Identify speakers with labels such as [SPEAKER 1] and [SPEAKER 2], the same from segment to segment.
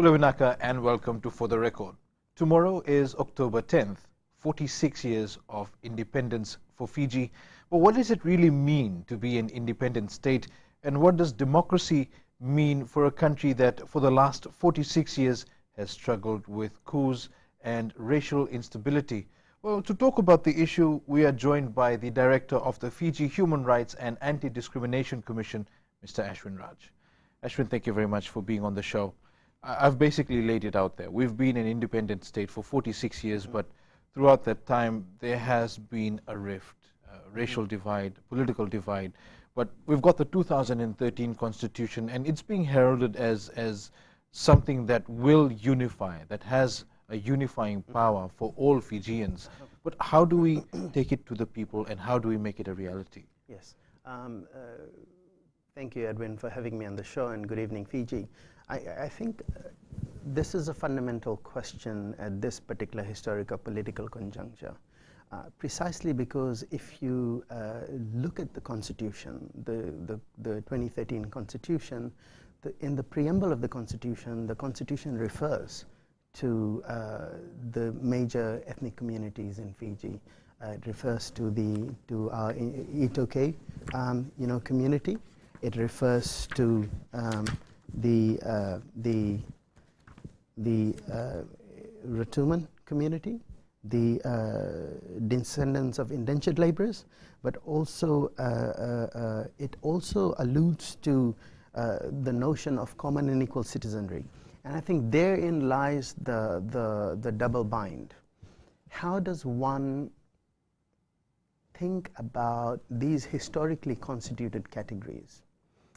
[SPEAKER 1] Kulawinaka and welcome to For the Record. Tomorrow is October 10th, 46 years of independence for Fiji. But what does it really mean to be an independent state? And what does democracy mean for a country that for the last 46 years has struggled with coups and racial instability? Well, to talk about the issue, we are joined by the Director of the Fiji Human Rights and Anti-Discrimination Commission, Mr. Ashwin Raj. Ashwin, thank you very much for being on the show. I've basically laid it out there. We've been an independent state for 46 years, but throughout that time, there has been a rift, racial divide, political divide. But we've got the 2013 Constitution, and it's being heralded as something that will unify, that has a unifying power for all Fijians. But how do we take it to the people, and how do we make it a reality?
[SPEAKER 2] Yes. Thank you, Edwin, for having me on the show, and good evening, Fiji. I think this is a fundamental question at this particular historical political conjuncture, precisely because if you look at the Constitution, the 2013 Constitution, in the preamble of the Constitution refers to the major ethnic communities in Fiji. It refers to our Itoke, community. It refers to the Ratuman community, the descendants of indentured laborers, but also it also alludes to the notion of common and equal citizenry. And I think therein lies the double bind. How does one think about these historically constituted categories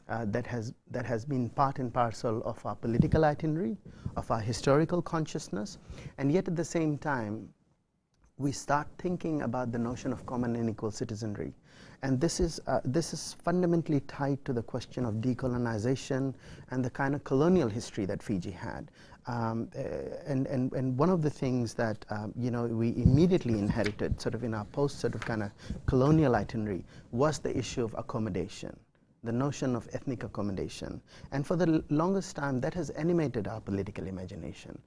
[SPEAKER 2] that has been part and parcel of our political itinerary, of our historical consciousness, and yet at the same time we start thinking about the notion of common and equal citizenry. And this is fundamentally tied to the question of decolonization and the kind of colonial history that Fiji had. And one of the things that we immediately inherited sort of in our post sort of kind of colonial itinerary was the issue of accommodation, the notion of ethnic accommodation. And for the longest time, that has animated our political imagination.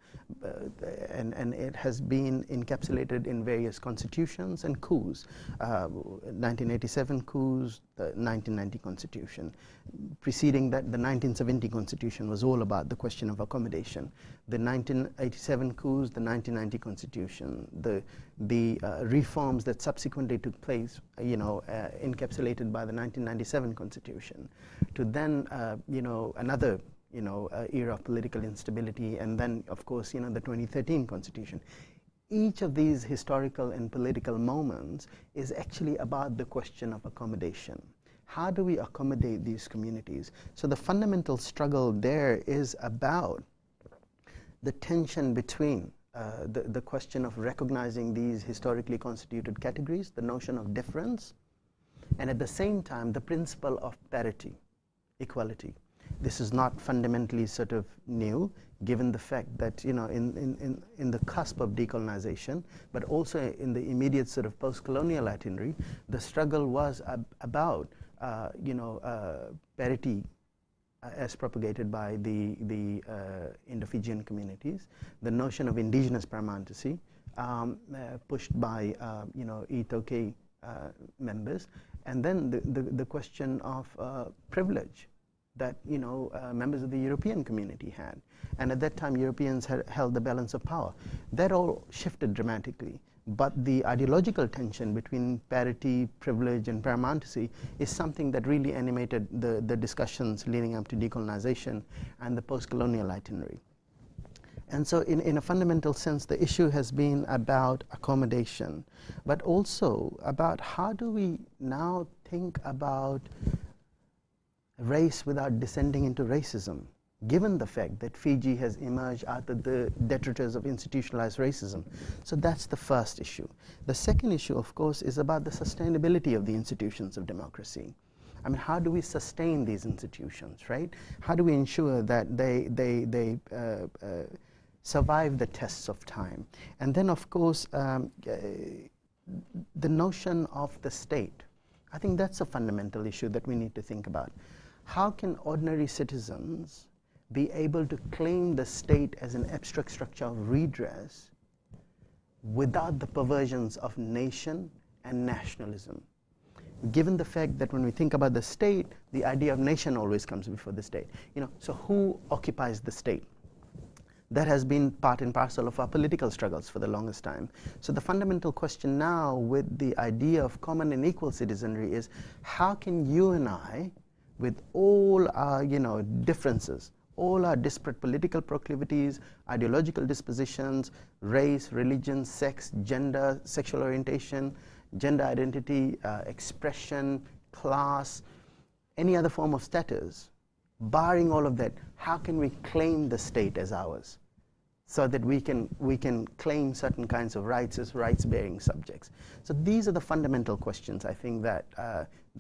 [SPEAKER 2] And it has been encapsulated in various constitutions and coups. 1987 coups, the 1990 Constitution. Preceding that, the 1970 Constitution was all about the question of accommodation. The 1987 coups, the 1990 Constitution, the reforms that subsequently took place, encapsulated by the 1997 Constitution, to then, another, era of political instability, and then, of course, the 2013 Constitution. Each of these historical and political moments is actually about the question of accommodation. How do we accommodate these communities? So the fundamental struggle there is about the tension between the question of recognizing these historically constituted categories, the notion of difference, and at the same time the principle of parity, equality. This is not fundamentally sort of new, given the fact that in the cusp of decolonization, but also in the immediate sort of post-colonial itinerary, the struggle was about parity as propagated by the Indo-Fijian communities, the notion of indigenous paramountcy pushed by Itoke members, and then the question of privilege that members of the European community had. And at that time, Europeans had held the balance of power. That all shifted dramatically. But the ideological tension between parity, privilege, and paramountcy is something that really animated the discussions leading up to decolonization and the post-colonial itinerary. And so in a fundamental sense, the issue has been about accommodation, but also about how do we now think about race without descending into racism, given the fact that Fiji has emerged out of the detritus of institutionalized racism. So that's the first issue. The second issue, of course, is about the sustainability of the institutions of democracy. I mean, how do we sustain these institutions, right? How do we ensure that they survive the tests of time? And then, of course, the notion of the state. I think that's a fundamental issue that we need to think about. How can ordinary citizens be able to claim the state as an abstract structure of redress without the perversions of nation and nationalism. Given the fact that when we think about the state, the idea of nation always comes before the state. So who occupies the state? That has been part and parcel of our political struggles for the longest time. So the fundamental question now with the idea of common and equal citizenry is, how can you and I, with all our differences, all our disparate political proclivities, ideological dispositions, race, religion, sex, gender, sexual orientation, gender identity, expression, class, any other form of status, barring all of that, how can we claim the state as ours so that we can claim certain kinds of rights as rights-bearing subjects? So these are the fundamental questions, I think, that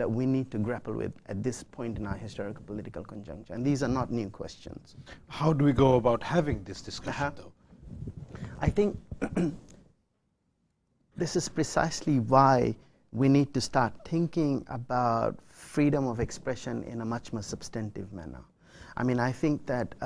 [SPEAKER 2] we need to grapple with at this point in our historical political conjuncture. And these are not new questions.
[SPEAKER 1] How do we go about having this discussion, though?
[SPEAKER 2] I think this is precisely why we need to start thinking about freedom of expression in a much more substantive manner. I mean, I think that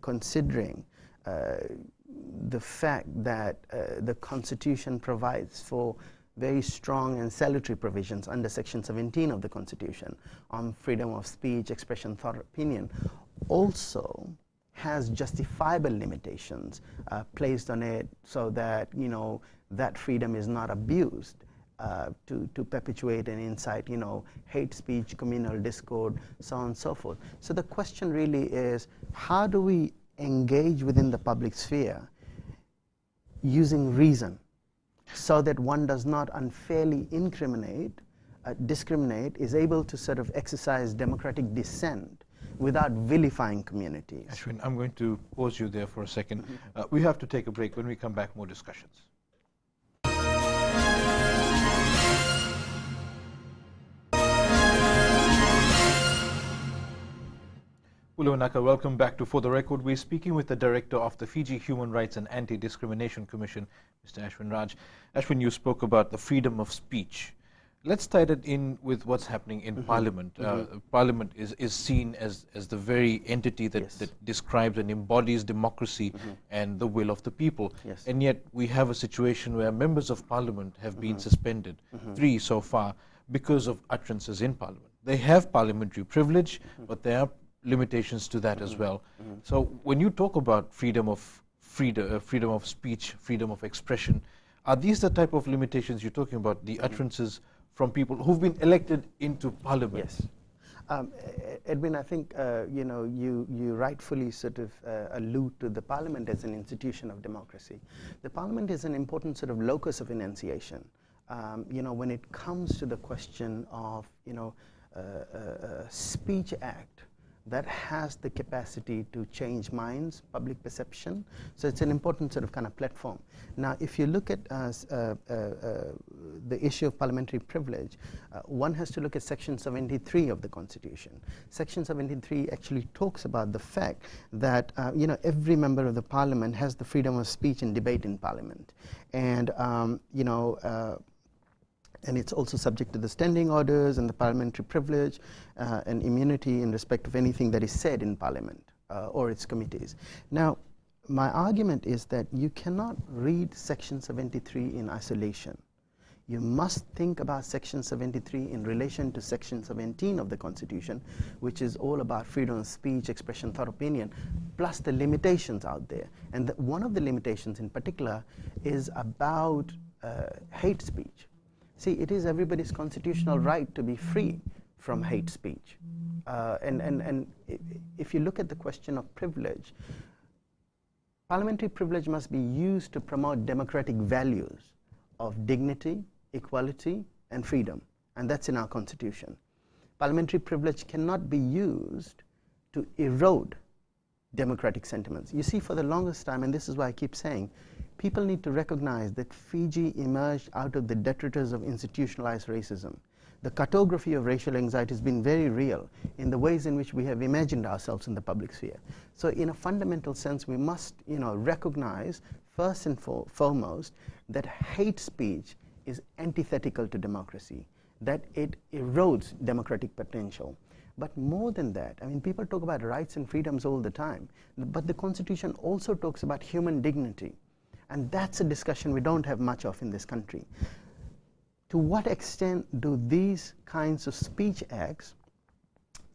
[SPEAKER 2] considering the fact that the Constitution provides for very strong and salutary provisions under Section 17 of the Constitution on freedom of speech, expression, thought, opinion, also has justifiable limitations placed on it so that that freedom is not abused to perpetuate and incite hate speech, communal discord, so on and so forth. So the question really is, how do we engage within the public sphere using reason so that one does not unfairly discriminate, is able to sort of exercise democratic dissent without vilifying communities?
[SPEAKER 1] Ashwin, I'm going to pause you there for a second. We have to take a break. When we come back, more discussions. Uluwanaka, welcome back to For the Record. We're speaking with the director of the Fiji Human Rights and Anti-Discrimination Commission, Mr. Ashwin Raj. Ashwin, you spoke about the freedom of speech. Let's tie that in with what's happening in Parliament. Parliament is seen as the very entity that, that describes and embodies democracy and the will of the people. And yet we have a situation where members of Parliament have been suspended, 3 so far, because of utterances in Parliament. They have parliamentary privilege, but there are limitations to that as well. So when you talk about freedom of speech, freedom of expression, are these the type of limitations you're talking about, the utterances from people who've been elected into Parliament?
[SPEAKER 2] Yes. Edwin, I think you rightfully sort of allude to the Parliament as an institution of democracy. The Parliament is an important sort of locus of enunciation. When it comes to the question of speech act that has the capacity to change minds, public perception. So it's an important sort of kind of platform. Now, if you look at the issue of parliamentary privilege, one has to look at Section 73 of the Constitution. Section 73 actually talks about the fact that every member of the Parliament has the freedom of speech and debate in Parliament, and and it's also subject to the standing orders and the parliamentary privilege and immunity in respect of anything that is said in Parliament or its committees. Now, my argument is that you cannot read Section 73 in isolation. You must think about Section 73 in relation to Section 17 of the Constitution, which is all about freedom of speech, expression, thought, opinion, plus the limitations out there. And one of the limitations in particular is about hate speech. See, it is everybody's constitutional right to be free from hate speech. And if you look at the question of privilege, parliamentary privilege must be used to promote democratic values of dignity, equality, and freedom. And that's in our Constitution. Parliamentary privilege cannot be used to erode democratic sentiments. You see, for the longest time, and this is why I keep saying, people need to recognize that Fiji emerged out of the detritus of institutionalized racism. The cartography of racial anxiety has been very real in the ways in which we have imagined ourselves in the public sphere. So in a fundamental sense, we must recognize first and foremost that hate speech is antithetical to democracy, that it erodes democratic potential. But more than that, I mean, people talk about rights and freedoms all the time, but the Constitution also talks about human dignity. And that's a discussion we don't have much of in this country. To what extent do these kinds of speech acts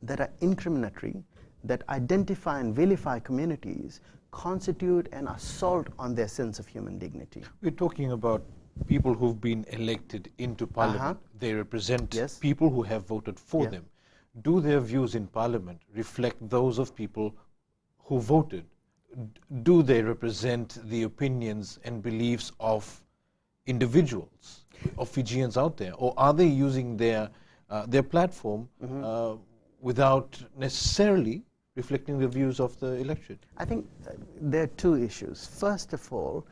[SPEAKER 2] that are incriminatory, that identify and vilify communities, constitute an assault on their sense of human dignity?
[SPEAKER 1] We're talking about people who've been elected into parliament. They represent people who have voted for them. Do their views in parliament reflect those of people who voted? Do they represent the opinions and beliefs of individuals, of Fijians out there? Or are they using their platform without necessarily reflecting the views of the electorate?
[SPEAKER 2] I think there are two issues. First of all,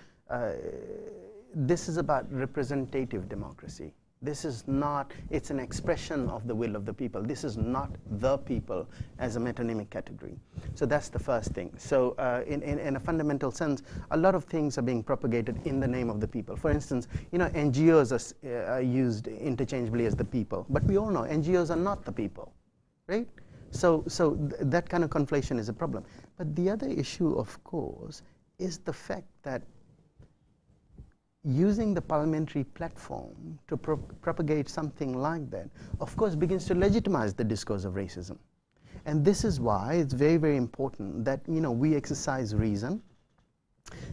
[SPEAKER 2] this is about representative democracy. This is not, it's an expression of the will of the people. This is not the people as a metonymic category. So that's the first thing. So in a fundamental sense, a lot of things are being propagated in the name of the people. For instance, you know, NGOs are used interchangeably as the people. But we all know NGOs are not the people, right? So that kind of conflation is a problem. But the other issue, of course, is the fact that using the parliamentary platform to propagate something like that, of course, begins to legitimize the discourse of racism. And this is why it's very, very important that, you know, we exercise reason,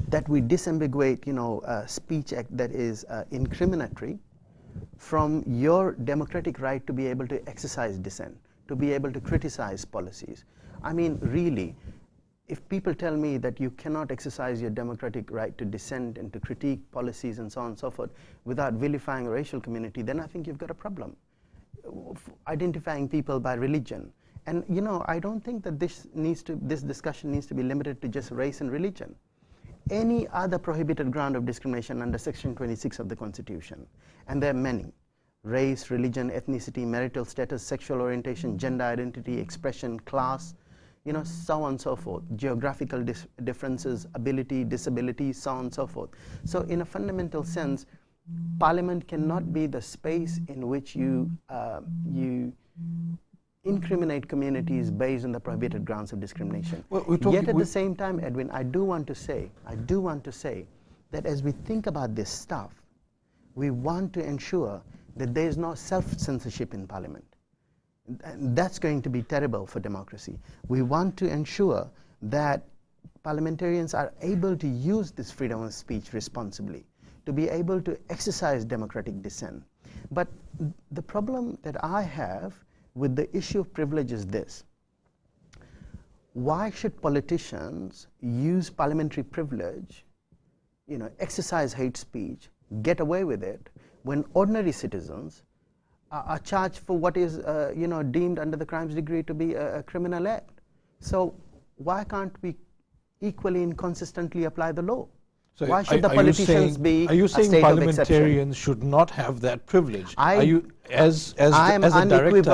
[SPEAKER 2] that we disambiguate, you know, speech act that is incriminatory from your democratic right to be able to exercise dissent, to be able to criticize policies. I mean, really, if people tell me that you cannot exercise your democratic right to dissent and to critique policies and so on and so forth without vilifying a racial community, then I think you've got a problem. Identifying people by religion. And, you know, I don't think that this discussion needs to be limited to just race and religion. Any other prohibited ground of discrimination under Section 26 of the Constitution, and there are many: race, religion, ethnicity, marital status, sexual orientation, gender identity, expression, class, you know, so on and so forth, geographical differences, ability, disability, so on and so forth. So in a fundamental sense, Parliament cannot be the space in which you incriminate communities based on the prohibited grounds of discrimination. Well, yet at the same time, Edwin, I do want to say that as we think about this stuff, we want to ensure that there is no self-censorship in Parliament. And that's going to be terrible for democracy. We want to ensure that parliamentarians are able to use this freedom of speech responsibly, to be able to exercise democratic dissent. But the problem that I have with the issue of privilege is this: why should politicians use parliamentary privilege, you know, exercise hate speech, get away with it, when ordinary citizens are charged for what is, you know, deemed under the crimes degree to be a criminal act? So why can't we equally and consistently apply the law? So why should the politicians be a state of exception? Are you saying
[SPEAKER 1] parliamentarians should not have that privilege? Are you, as a
[SPEAKER 2] director?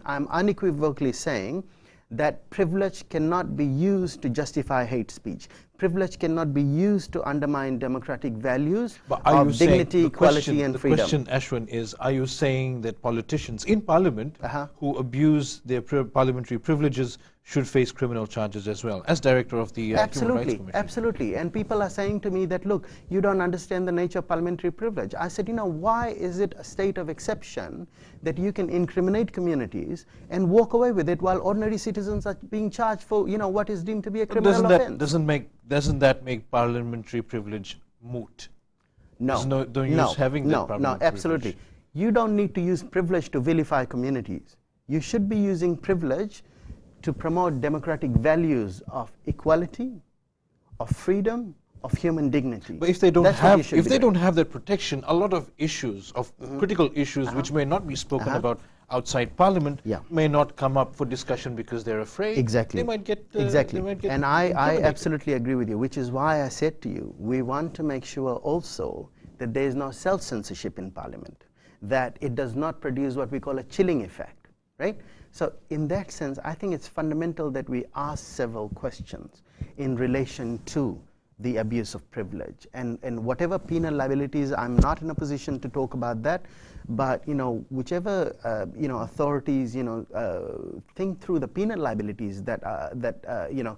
[SPEAKER 2] I'm unequivocally saying that privilege cannot be used to justify hate speech. Privilege cannot be used to undermine democratic values of dignity, equality, and freedom.
[SPEAKER 1] The question, Ashwin, is: are you saying that politicians in Parliament who abuse their parliamentary privileges should face criminal charges as well, as director of the Human Rights Commission?
[SPEAKER 2] Absolutely. And people are saying to me that, look, you don't understand the nature of parliamentary privilege. I said, you know, why is it a state of exception that you can incriminate communities and walk away with it while ordinary citizens are being charged for, you know, what is deemed to be a criminal offense?
[SPEAKER 1] Doesn't that make parliamentary privilege moot?
[SPEAKER 2] No. Absolutely. You don't need to use privilege to vilify communities. You should be using privilege to promote democratic values of equality, of freedom, of human dignity.
[SPEAKER 1] But if they don't have that protection, a lot of issues, of critical issues which may not be spoken about outside Parliament may not come up for discussion because they're afraid.
[SPEAKER 2] Exactly.
[SPEAKER 1] They might get
[SPEAKER 2] and I absolutely agree with you, which is why I said to you, we want to make sure also that there is no self-censorship in Parliament, that it does not produce what we call a chilling effect, right? So in that sense, I think it's fundamental that we ask several questions in relation to the abuse of privilege. And whatever penal liabilities, I'm not in a position to talk about that, but whichever authorities think through the penal liabilities that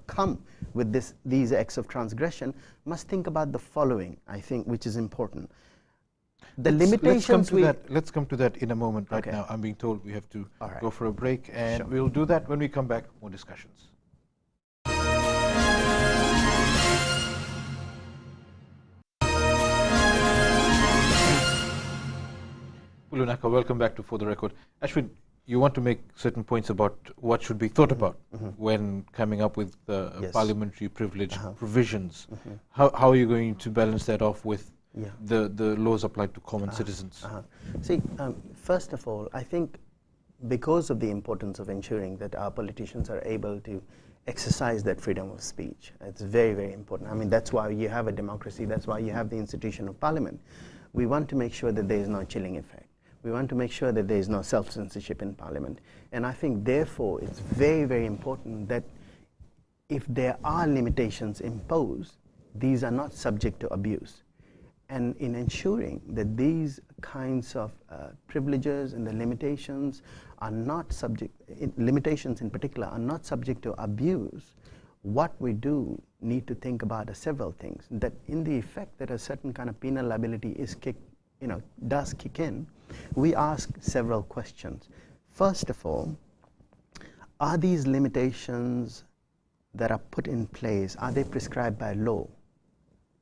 [SPEAKER 2] come with these acts of transgression must think about the following, I think, which is important. The limitations.
[SPEAKER 1] Let's come to that in a moment. Right now, I'm being told we have to go for a break, and we'll do that when we come back. More discussions. Bulunaka, welcome back to For the Record. Ashwin, you want to make certain points about what should be thought about when coming up with parliamentary privilege provisions. How are you going to balance that off with the laws applied to common citizens?
[SPEAKER 2] See, first of all, I think because of the importance of ensuring that our politicians are able to exercise that freedom of speech, it's very, very important. I mean, that's why you have a democracy, that's why you have the institution of parliament. We want to make sure that there is no chilling effect. We want to make sure that there is no self-censorship in parliament. And I think, therefore, it's very, very important that if there are limitations imposed, these are not subject to abuse. And in ensuring that these kinds of privileges and the limitations are not subject, limitations in particular, are not subject to abuse, what we do need to think about are several things. That in the effect that a certain kind of penal liability is does kick in, we ask several questions. First of all, are these limitations that are put in place, are they prescribed by law?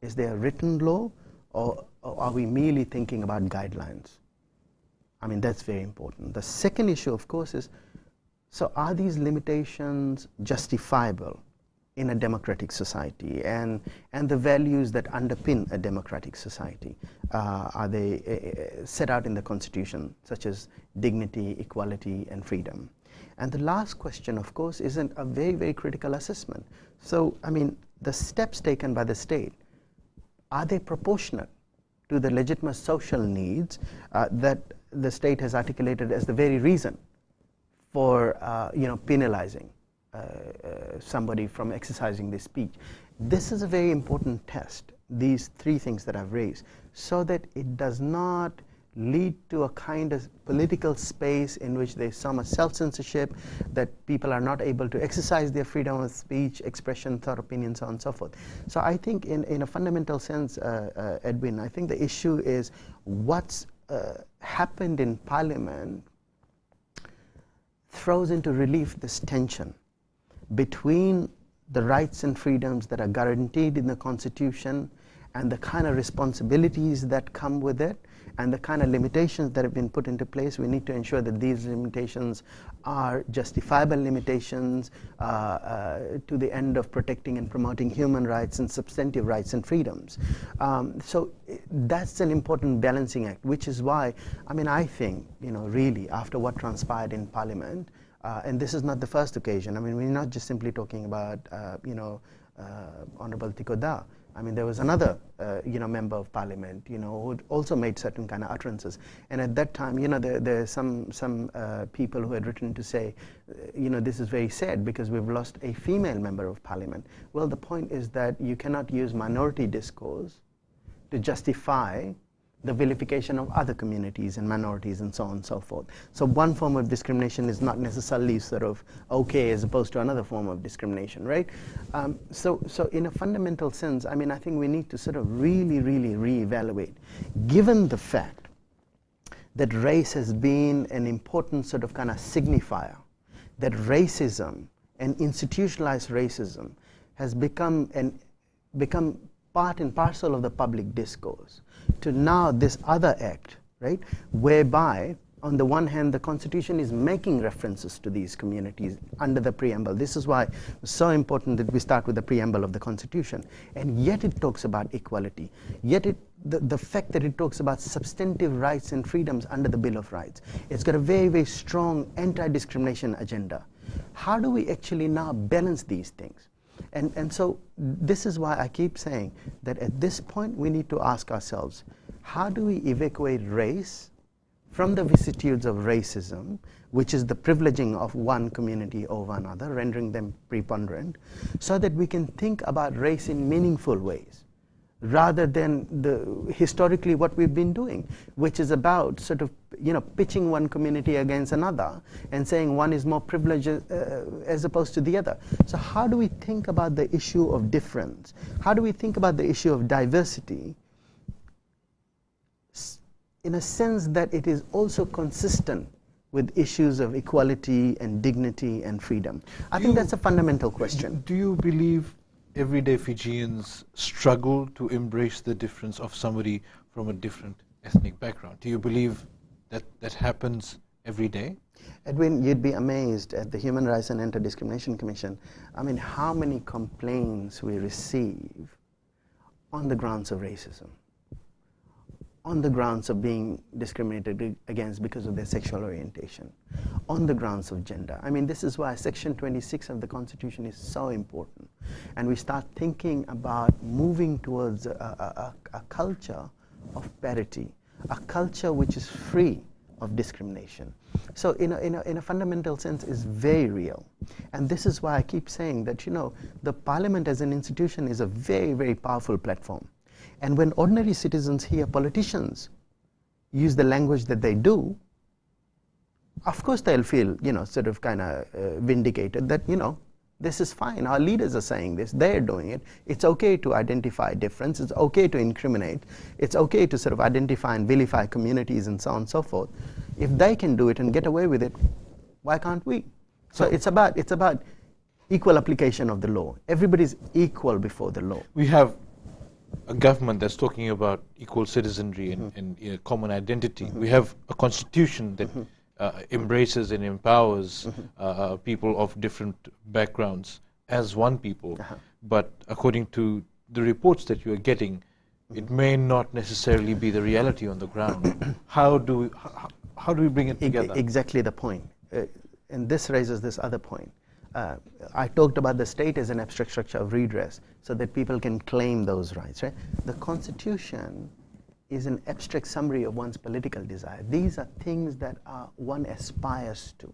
[SPEAKER 2] Is there a written law, or are we merely thinking about guidelines? I mean, that's very important. The second issue, of course, is, so are these limitations justifiable in a democratic society, and the values that underpin a democratic society? Are they set out in the Constitution, such as dignity, equality, and freedom? And the last question, of course, is a very, very critical assessment. So, I mean, the steps taken by the state, are they proportionate to the legitimate social needs that the state has articulated as the very reason for penalizing somebody from exercising this speech? This is a very important test, these three things that I've raised, so that it does not lead to a kind of political space in which there's so much self-censorship that people are not able to exercise their freedom of speech, expression, thought, opinion, so on and so forth. So I think in a fundamental sense, Edwin, I think the issue is what's happened in Parliament throws into relief this tension between the rights and freedoms that are guaranteed in the Constitution and the kind of responsibilities that come with it, and the kind of limitations that have been put into place. We need to ensure that these limitations are justifiable limitations to the end of protecting and promoting human rights and substantive rights and freedoms. So that's an important balancing act, which is why, I mean, I think, really, after what transpired in Parliament, and this is not the first occasion. I mean, we're not just simply talking about, Honorable Tiko Da. I mean, there was another, member of Parliament, who also made certain kind of utterances. And at that time, there are some people who had written to say, this is very sad because we've lost a female member of Parliament. Well, the point is that you cannot use minority discourse to justify the vilification of other communities and minorities and so on and so forth. So one form of discrimination is not necessarily sort of okay as opposed to another form of discrimination, right? So in a fundamental sense, I mean, I think we need to sort of really, really reevaluate, given the fact that race has been an important sort of kind of signifier, that racism and institutionalized racism has become part and parcel of the public discourse, to now this other act, right, whereby on the one hand the Constitution is making references to these communities under the preamble. This is why it's so important that we start with the preamble of the Constitution, and yet it talks about equality, yet the fact that it talks about substantive rights and freedoms under the Bill of Rights. It's got a very, very strong anti-discrimination agenda. How do we actually now balance these things? And so this is why I keep saying that at this point we need to ask ourselves, how do we evacuate race from the vicissitudes of racism, which is the privileging of one community over another, rendering them preponderant, so that we can think about race in meaningful ways, rather than historically what we've been doing, which is about sort of pitching one community against another and saying one is more privileged as opposed to the other. So how do we think about the issue of difference? How do we think about the issue of diversity in a sense that it is also consistent with issues of equality and dignity and freedom? I think that's a fundamental question.
[SPEAKER 1] Do you believe everyday Fijians struggle to embrace the difference of somebody from a different ethnic background? Do you believe that that happens every day?
[SPEAKER 2] Edwin, you'd be amazed at the Human Rights and Anti-Discrimination Commission. I mean, how many complaints we receive on the grounds of racism, on the grounds of being discriminated against because of their sexual orientation, on the grounds of gender. I mean, this is why Section 26 of the Constitution is so important. And we start thinking about moving towards a culture of parity, a culture which is free of discrimination. So in a fundamental sense is very real. And this is why I keep saying that, the parliament as an institution is a very, very powerful platform. And when ordinary citizens hear politicians use the language that they do, of course they'll feel, sort of kind of vindicated that, this is fine. Our leaders are saying this. They're doing it. It's okay to identify difference. It's okay to incriminate. It's okay to sort of identify and vilify communities and so on and so forth. If they can do it and get away with it, why can't we? So it's about equal application of the law. Everybody's equal before the law.
[SPEAKER 1] We have a government that's talking about equal citizenry and common identity. We have a constitution that embraces and empowers people of different backgrounds as one people. But according to the reports that you are getting, it may not necessarily be the reality on the ground. How do we bring it together?
[SPEAKER 2] Exactly the point. And this raises this other point. I talked about the state as an abstract structure of redress so that people can claim those rights, right? The Constitution is an abstract summary of one's political desire. These are things that one aspires to.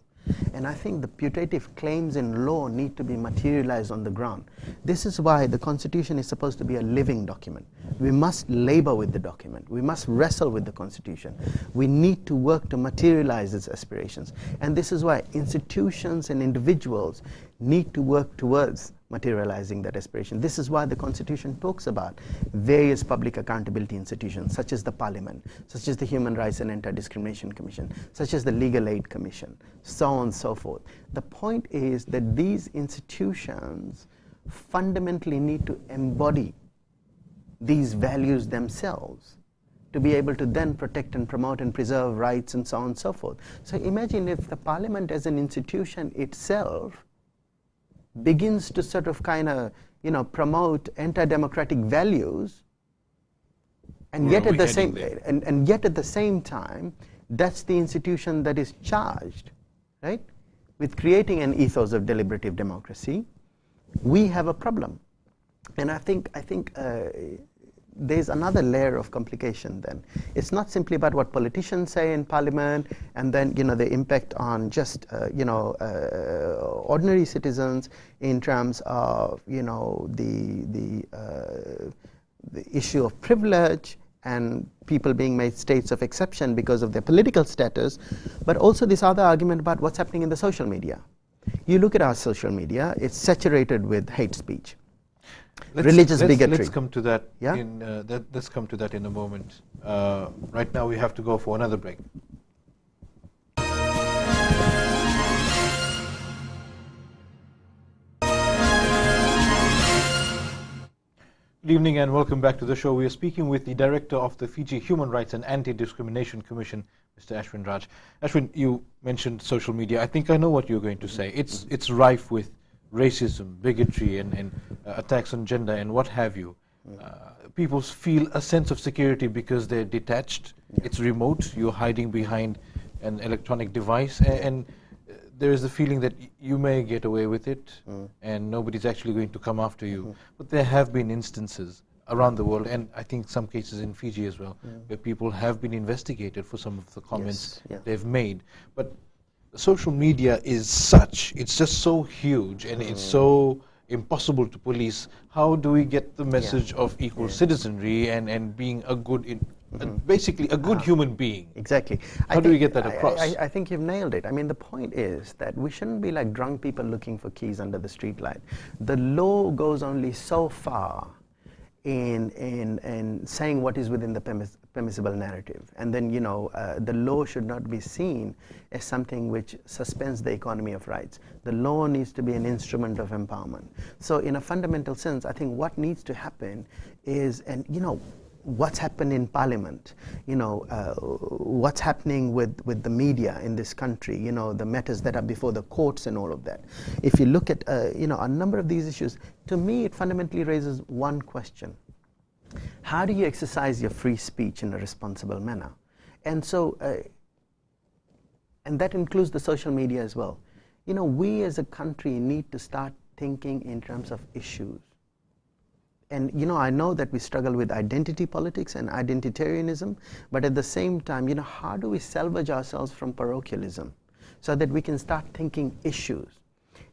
[SPEAKER 2] And I think the putative claims in law need to be materialized on the ground. This is why the Constitution is supposed to be a living document. We must labor with the document. We must wrestle with the Constitution. We need to work to materialize its aspirations. And this is why institutions and individuals need to work towards materializing that aspiration. This is why the Constitution talks about various public accountability institutions, such as the Parliament, such as the Human Rights and Anti-Discrimination Commission, such as the Legal Aid Commission, so on and so forth. The point is that these institutions fundamentally need to embody these values themselves to be able to then protect and promote and preserve rights and so on and so forth. So imagine if the Parliament as an institution itself begins to sort of kind of, promote anti-democratic values, and yet at the same time, that's the institution that is charged, right, with creating an ethos of deliberative democracy. We have a problem, and I think there's another layer of complication then. It's not simply about what politicians say in Parliament and then, the impact on just, ordinary citizens in terms of, the issue of privilege and people being made states of exception because of their political status, but also this other argument about what's happening in the social media. You look at our social media, it's saturated with hate speech. Religious bigotry.
[SPEAKER 1] Let's come to that.
[SPEAKER 2] Yeah?
[SPEAKER 1] Let's come to that in a moment. Right now we have to go for another break. Good evening and welcome back to the show. We are speaking with the Director of the Fiji Human Rights and Anti-Discrimination Commission, Mr. Ashwin Raj. Ashwin, you mentioned social media. I think I know what you're going to say. It's rife with racism, bigotry, and attacks on gender and what have you. People feel a sense of security because they're detached. It's remote. You're hiding behind an electronic device, and there is a feeling that you may get away with it, and nobody's actually going to come after you. But there have been instances around the world, and I think some cases in Fiji as well, where people have been investigated for some of the comments they've made. But social media is such, it's just so huge, and it's so impossible to police. How do we get the message of equal citizenry and being a good, basically a good human being?
[SPEAKER 2] Exactly.
[SPEAKER 1] How do we get that across?
[SPEAKER 2] I think you've nailed it. I mean, the point is that we shouldn't be like drunk people looking for keys under the street light. The law goes only so far in saying what is within the permissible narrative. And then, you know, the law should not be seen as something which suspends the economy of rights. The law needs to be an instrument of empowerment. So in a fundamental sense, I think what needs to happen is, and you know, what's happened in Parliament, you know, what's happening with the media in this country, you know, the matters that are before the courts and all of that. If you look at, you know, a number of these issues, to me it fundamentally raises one question. How do you exercise your free speech in a responsible manner? And so, and that includes the social media as well. You know, we as a country need to start thinking in terms of issues. And you know, I know that we struggle with identity politics and identitarianism, but at the same time, you know, how do we salvage ourselves from parochialism so that we can start thinking issues?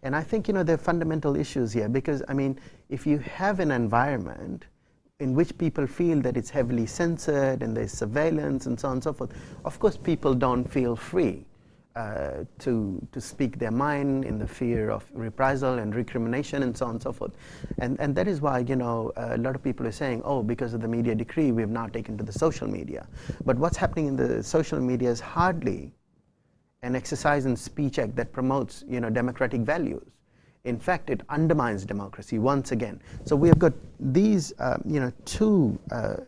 [SPEAKER 2] And I think, you know, there are fundamental issues here, because, I mean, if you have an environment in which people feel that it's heavily censored and there's surveillance and so on and so forth, of course people don't feel free to speak their mind in the fear of reprisal and recrimination and so on and so forth. And that is why, you know, a lot of people are saying, oh, because of the media decree, we have now taken to the social media. But what's happening in the social media is hardly an exercise in speech act that promotes, you know, democratic values. In fact, it undermines democracy once again. So we have got these, you know, two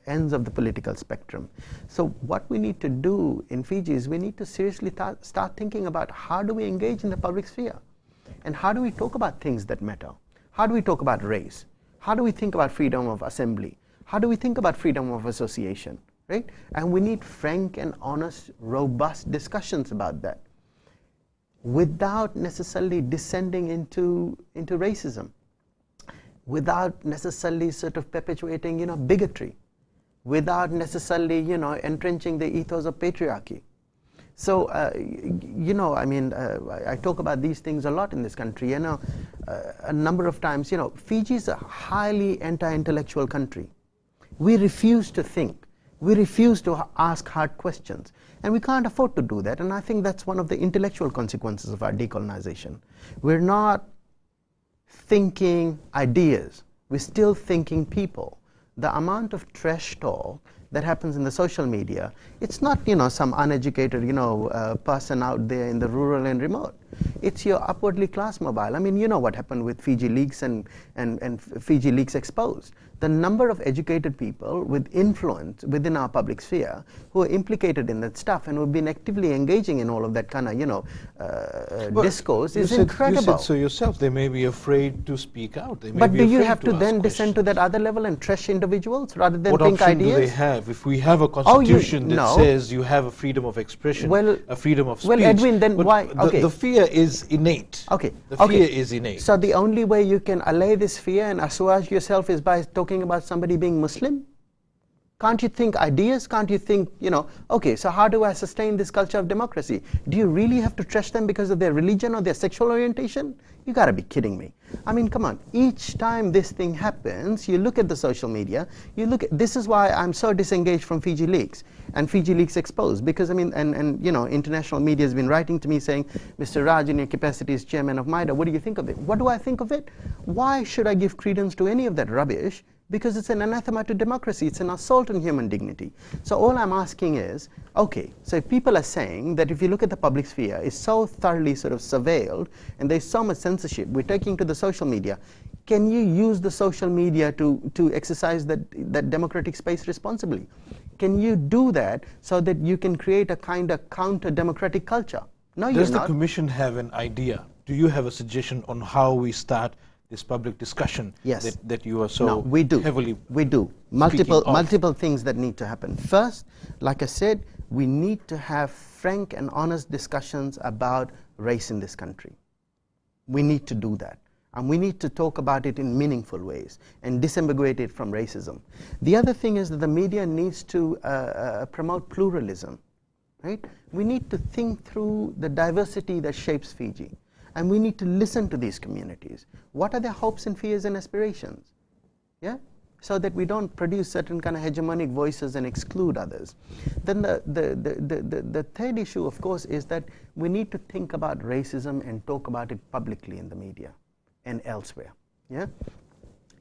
[SPEAKER 2] ends of the political spectrum. So what we need to do in Fiji is we need to seriously start thinking about how do we engage in the public sphere? And how do we talk about things that matter? How do we talk about race? How do we think about freedom of assembly? How do we think about freedom of association, right? And we need frank and honest, robust discussions about that, without necessarily descending into racism, without necessarily sort of perpetuating, you know, bigotry, without necessarily, you know, entrenching the ethos of patriarchy. So, you know, I mean, I talk about these things a lot in this country, you know, a number of times. You know, Fiji is a highly anti-intellectual country. We refuse to think. We refuse to ask hard questions. And we can't afford to do that. And I think that's one of the intellectual consequences of our decolonization. We're not thinking ideas. We're still thinking people. The amount of trash talk that happens in the social media, it's not, you know, some uneducated, you know, person out there in the rural and remote. It's your upwardly class mobile. I mean, you know what happened with Fiji Leaks and Fiji Leaks Exposed. The number of educated people with influence within our public sphere who are implicated in that stuff and who've been actively engaging in all of that kind of, you know, discourse is incredible.
[SPEAKER 1] You said so yourself. They may be afraid to speak out. They may
[SPEAKER 2] but
[SPEAKER 1] be
[SPEAKER 2] do you
[SPEAKER 1] afraid
[SPEAKER 2] have to then descend to that other level and trash individuals rather than think ideas?
[SPEAKER 1] What option do they have? If we have a constitution that says you have a freedom of expression, a freedom of speech.
[SPEAKER 2] Well, Edwin, then why?
[SPEAKER 1] Okay. The fear is innate.
[SPEAKER 2] Okay.
[SPEAKER 1] The fear is innate.
[SPEAKER 2] So the only way you can allay this fear and assuage yourself is by talking about somebody being Muslim? Can't you think ideas? Can't you think, you know, okay, so how do I sustain this culture of democracy? Do you really have to trash them because of their religion or their sexual orientation? You gotta be kidding me. I mean, come on. Each time this thing happens, you look at the social media, you look at, this is why I'm so disengaged from Fiji Leaks and Fiji Leaks Exposed, because I mean, and you know, international media has been writing to me saying, Mr. Raj, in your capacity as chairman of MIDA, what do you think of it? What do I think of it? Why should I give credence to any of that rubbish? Because it's an anathema to democracy. It's an assault on human dignity. So all I'm asking is, okay, so if people are saying that if you look at the public sphere, it's so thoroughly sort of surveilled and there's so much censorship, we're taking to the social media, can you use the social media to exercise that democratic space responsibly? Can you do that so that you can create a kind of counter-democratic culture? No, you're not.
[SPEAKER 1] Does the Commission have an idea? Do you have a suggestion on how we start this public discussion that you are so heavily
[SPEAKER 2] we do. Multiple things that need to happen. First, like I said, we need to have frank and honest discussions about race in this country. We need to do that. And we need to talk about it in meaningful ways and disambiguate it from racism. The other thing is that the media needs to promote pluralism, right? We need to think through the diversity that shapes Fiji. And we need to listen to these communities. What are their hopes and fears and aspirations? Yeah? So that we don't produce certain kind of hegemonic voices and exclude others. Then the third issue, of course, is that we need to think about racism and talk about it publicly in the media and elsewhere. Yeah?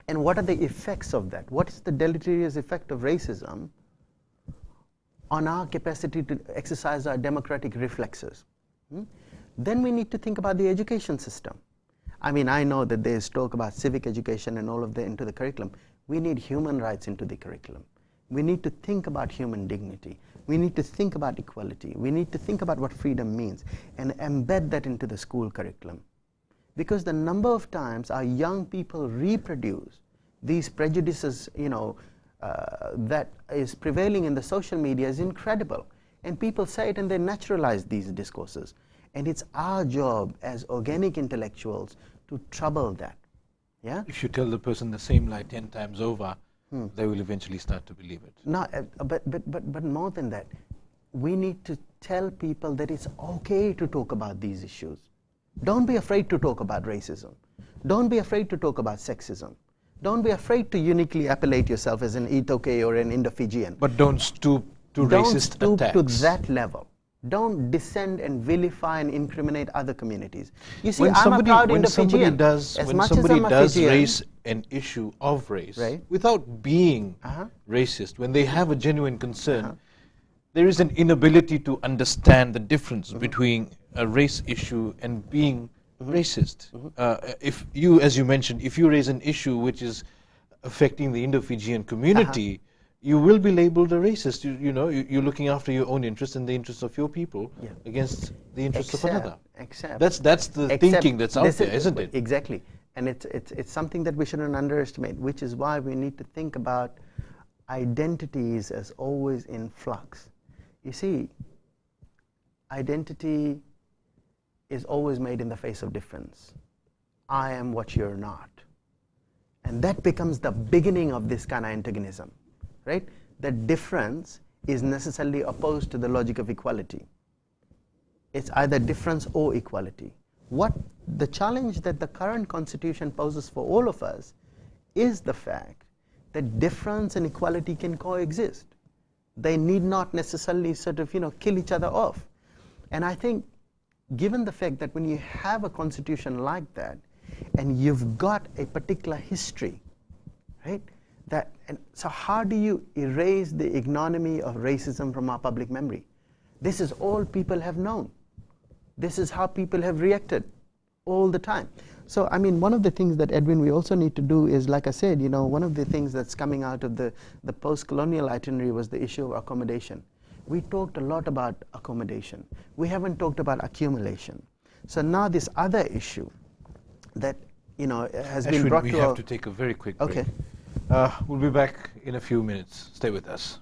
[SPEAKER 2] And what are the effects of that? What is the deleterious effect of racism on our capacity to exercise our democratic reflexes? Then we need to think about the education system. I mean, I know that there's talk about civic education and all of that into the curriculum. We need human rights into the curriculum. We need to think about human dignity. We need to think about equality. We need to think about what freedom means and embed that into the school curriculum. Because the number of times our young people reproduce these prejudices, that is prevailing in the social media is incredible. And people say it and they naturalize these discourses. And it's our job as organic intellectuals to trouble that. Yeah?
[SPEAKER 1] If you tell the person the same lie 10 times over, they will eventually start to believe it.
[SPEAKER 2] No, but more than that, we need to tell people that it's okay to talk about these issues. Don't be afraid to talk about racism. Don't be afraid to talk about sexism. Don't be afraid to uniquely appellate yourself as an Itoke or an Indo-Fijian.
[SPEAKER 1] But don't stoop to racist attacks.
[SPEAKER 2] Don't stoop to that level. Don't descend and vilify and incriminate other communities. You see, I'm a proud Indo-Fijian.
[SPEAKER 1] When somebody does raise an issue of race, right, without being racist, when they have a genuine concern, there is an inability to understand the difference between a race issue and being racist. If you, as you mentioned, if you raise an issue which is affecting the Indo-Fijian community, you will be labeled a racist. You're looking after your own interests and the interests of your people against the interests of another. That's the thinking that's out there, isn't it?
[SPEAKER 2] Exactly. And it's something that we shouldn't underestimate, which is why we need to think about identities as always in flux. You see, identity is always made in the face of difference. I am what you're not. And that becomes the beginning of this kind of antagonism. Right? That difference is necessarily opposed to the logic of equality. It's either difference or equality. What the challenge that the current constitution poses for all of us is the fact that difference and equality can coexist. They need not necessarily sort of, kill each other off. And I think, given the fact that when you have a constitution like that, and you've got a particular history, right? So how do you erase the ignominy of racism from our public memory? This is all people have known. This is how people have reacted all the time. So, I mean, one of the things that, Edwin, we also need to do is, like I said, one of the things that's coming out of the post-colonial itinerary was the issue of accommodation. We talked a lot about accommodation. We haven't talked about accumulation. So now this other issue that, has been brought to
[SPEAKER 1] we have to take a very quick break.
[SPEAKER 2] Okay.
[SPEAKER 1] We'll be back in a few minutes. Stay with us.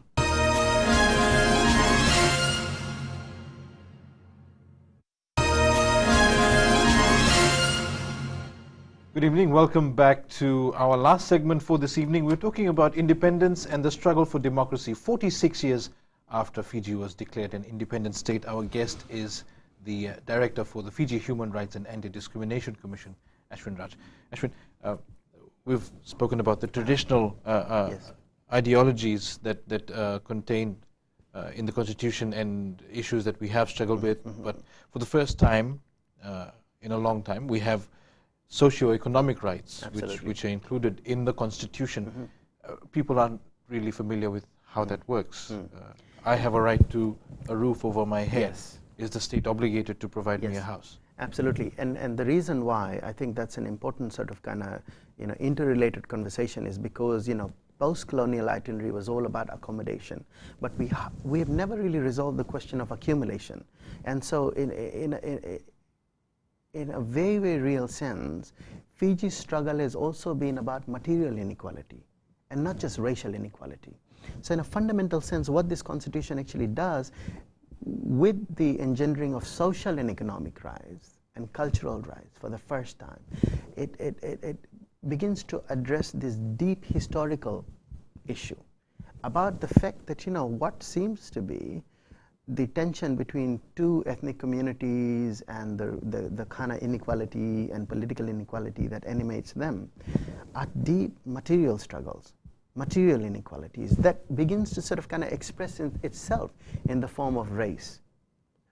[SPEAKER 1] Good evening. Welcome back to our last segment for this evening. We're talking about independence and the struggle for democracy 46 years after Fiji was declared an independent state. Our guest is the Director for the Fiji Human Rights and Anti-Discrimination Commission, Ashwin Raj. Ashwin, we've spoken about the traditional ideologies that contain in the Constitution and issues that we have struggled with, but for the first time in a long time, we have socio-economic rights, which are included in the Constitution. People aren't really familiar with how that works. I have a right to a roof over my head.
[SPEAKER 2] Yes.
[SPEAKER 1] Is the state obligated to provide me a house?
[SPEAKER 2] Absolutely. And the reason why I think that's an important sort of kind of interrelated conversation is because post-colonial itinerary was all about accommodation, but we have never really resolved the question of accumulation. And so in a very, very real sense, Fiji's struggle has also been about material inequality and not just racial inequality. So in a fundamental sense, what this constitution actually does, with the engendering of social and economic rights, and cultural rights for the first time, it begins to address this deep historical issue about the fact that, what seems to be the tension between two ethnic communities and the kind of inequality and political inequality that animates them are deep material struggles, material inequalities that begins to sort of kind of express itself in the form of race,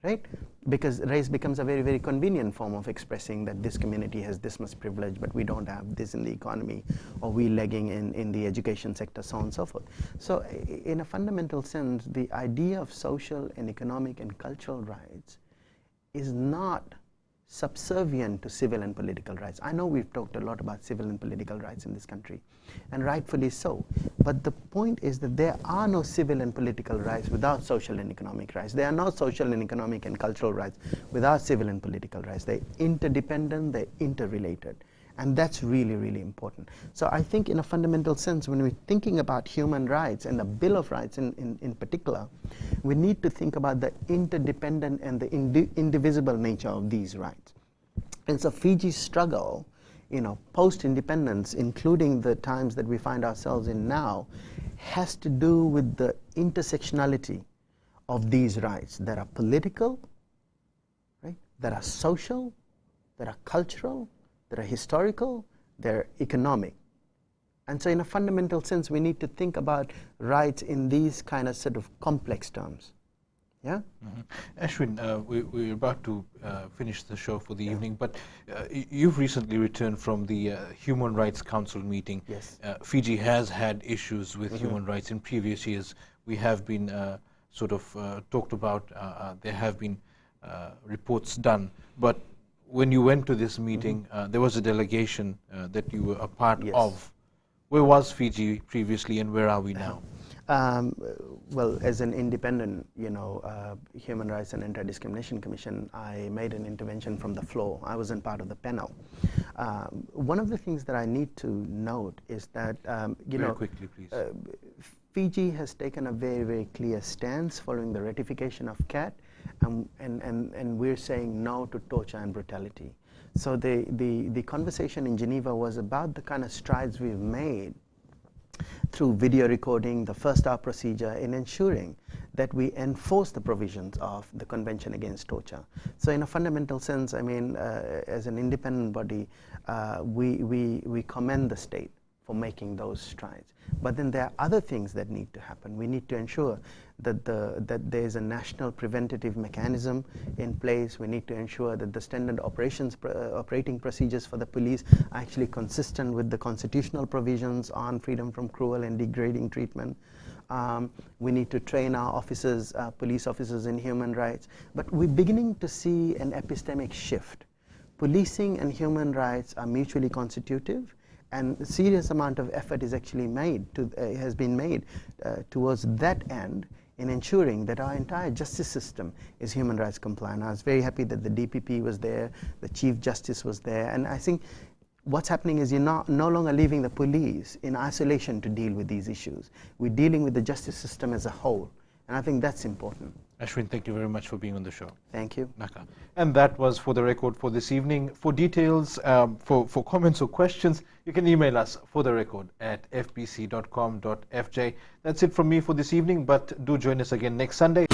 [SPEAKER 2] right? Because race becomes a very, very convenient form of expressing that this community has this much privilege, but we don't have this in the economy, or we lagging in the education sector, so on and so forth. So in a fundamental sense, the idea of social and economic and cultural rights is not subservient to civil and political rights. I know we've talked a lot about civil and political rights in this country, and rightfully so. But the point is that there are no civil and political rights without social and economic rights. There are no social and economic and cultural rights without civil and political rights. They're interdependent, they're interrelated. And that's really, really important. So I think in a fundamental sense, when we're thinking about human rights and the Bill of Rights in particular, we need to think about the interdependent and the indivisible nature of these rights. And so Fiji's struggle, post-independence, including the times that we find ourselves in now, has to do with the intersectionality of these rights that are political, right, that are social, that are cultural, that are historical, they're economic. And so in a fundamental sense, we need to think about rights in these kind of sort of complex terms. Yeah?
[SPEAKER 1] Mm-hmm. Ashwin, we're about to finish the show for the evening, but you've recently returned from the Human Rights Council meeting.
[SPEAKER 2] Yes.
[SPEAKER 1] Fiji has had issues with human rights in previous years. We have been talked about, there have been reports done, but when you went to this meeting, there was a delegation that you were a part of. Where was Fiji previously, and where are we now?
[SPEAKER 2] Well, as an independent, Human Rights and Anti-Discrimination Commission, I made an intervention from the floor. I wasn't part of the panel. One of the things that I need to note is that,
[SPEAKER 1] Very quickly, please.
[SPEAKER 2] Fiji has taken a very, very clear stance following the ratification of CAT, and we're saying no to torture and brutality. So the conversation in Geneva was about the kind of strides we've made through video recording, the first hour procedure, in ensuring that we enforce the provisions of the Convention Against Torture. So in a fundamental sense, I mean, as an independent body, we commend the state for making those strides. But then there are other things that need to happen. We need to ensure that there is a national preventative mechanism in place. We need to ensure that the standard operating procedures for the police are actually consistent with the constitutional provisions on freedom from cruel and degrading treatment. We need to train our officers, police officers, in human rights. But we're beginning to see an epistemic shift. Policing and human rights are mutually constitutive, and a serious amount of effort is actually has been made towards that end, in ensuring that our entire justice system is human rights compliant. I was very happy that the DPP was there, the Chief Justice was there, and I think what's happening is you're no longer leaving the police in isolation to deal with these issues. We're dealing with the justice system as a whole, and I think that's important.
[SPEAKER 1] Ashwin, thank you very much for being on the show.
[SPEAKER 2] Thank you.
[SPEAKER 1] Naka. And that was For the Record for this evening. For details, for comments or questions, you can email us fortherecord@fbc.com.fj. That's it from me for this evening, but do join us again next Sunday.